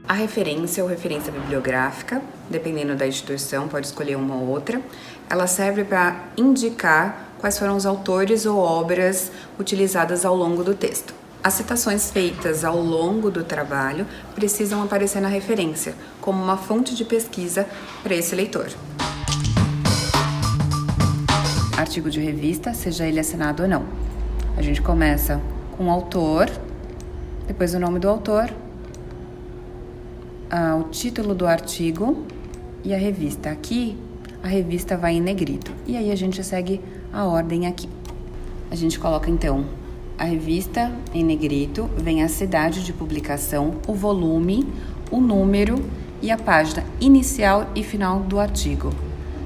A referência ou referência bibliográfica, dependendo da instituição, pode escolher uma ou outra, ela serve para indicar quais foram os autores ou obras utilizadas ao longo do texto. As citações feitas ao longo do trabalho precisam aparecer na referência, como uma fonte de pesquisa para esse leitor. Artigo de revista, seja ele assinado ou não. A gente começa com o autor, depois o nome do autor, o título do artigo e a revista. Aqui, a revista vai em negrito. E aí a gente segue a ordem aqui. A gente coloca, então, a revista em negrito, vem a cidade de publicação, o volume, o número e a página inicial e final do artigo,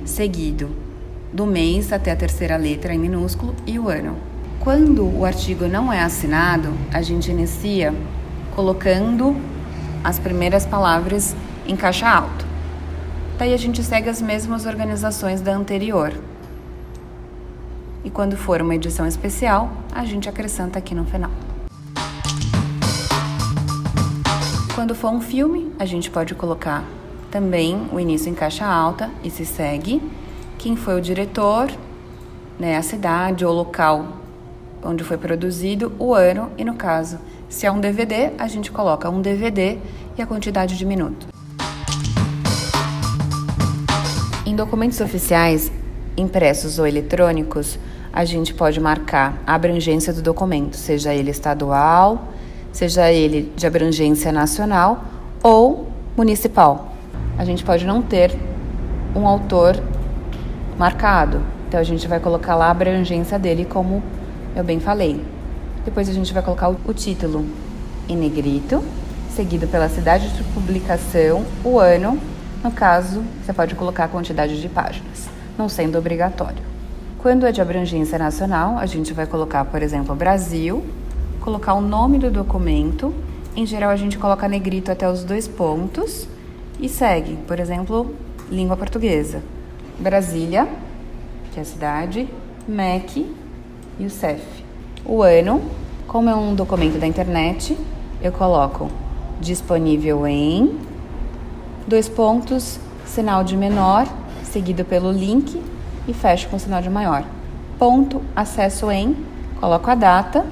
seguido do mês até a terceira letra em minúsculo e o ano. Quando o artigo não é assinado, a gente inicia colocando as primeiras palavras em caixa alta. Daí a gente segue as mesmas organizações da anterior. E quando for uma edição especial, a gente acrescenta aqui no final. Quando for um filme, a gente pode colocar também o início em caixa alta e se segue quem foi o diretor, a cidade ou local onde foi produzido, o ano e, no caso, se é um DVD, a gente coloca um DVD e a quantidade de minutos. Em documentos oficiais, impressos ou eletrônicos, a gente pode marcar a abrangência do documento, seja ele estadual, seja ele de abrangência nacional ou municipal. A gente pode não ter um autor marcado, então a gente vai colocar lá a abrangência dele, como eu bem falei. Depois a gente vai colocar o título em negrito, seguido pela cidade de publicação, o ano. No caso, você pode colocar a quantidade de páginas, não sendo obrigatório. Quando é de abrangência nacional, a gente vai colocar, por exemplo, Brasil, colocar o nome do documento. Em geral, a gente coloca negrito até os 2 pontos e segue, por exemplo, língua portuguesa. Brasília, que é a cidade, MEC e o CEF. O ano, como é um documento da internet, eu coloco disponível em 2 pontos, sinal de menor, seguido pelo link e fecho com sinal de maior. Ponto, acesso em, coloco a data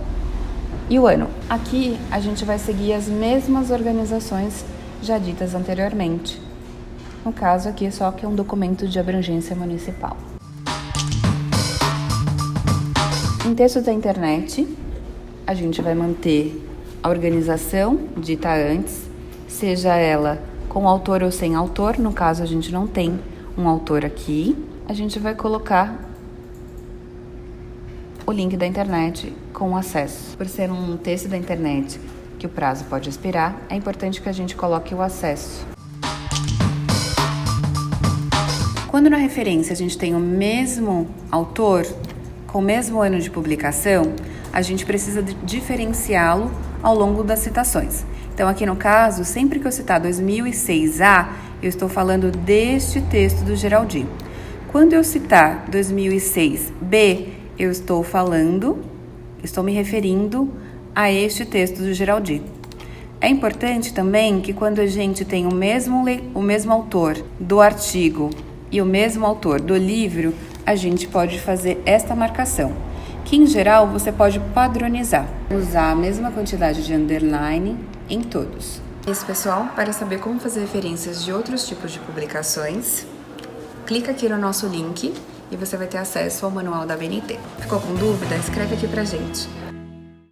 e o ano. Aqui a gente vai seguir as mesmas organizações já ditas anteriormente. No caso aqui, só que é um documento de abrangência municipal. Em textos da internet, a gente vai manter a organização dita antes, seja ela com autor ou sem autor. No caso, a gente não tem um autor aqui. A gente vai colocar o link da internet com acesso. Por ser um texto da internet que o prazo pode expirar, é importante que a gente coloque o acesso. Quando na referência a gente tem o mesmo autor, com o mesmo ano de publicação, a gente precisa diferenciá-lo ao longo das citações. Então, aqui no caso, sempre que eu citar 2006A, eu estou falando deste texto do Geraldi. Quando eu citar 2006B, eu estou me referindo a este texto do Geraldi. É importante também que quando a gente tem o mesmo autor do artigo e o mesmo autor do livro, a gente pode fazer esta marcação, que em geral você pode padronizar, usar a mesma quantidade de underline em todos. Isso, pessoal, para saber como fazer referências de outros tipos de publicações, clica aqui no nosso link e você vai ter acesso ao manual da ABNT. Ficou com dúvida? Escreve aqui pra gente.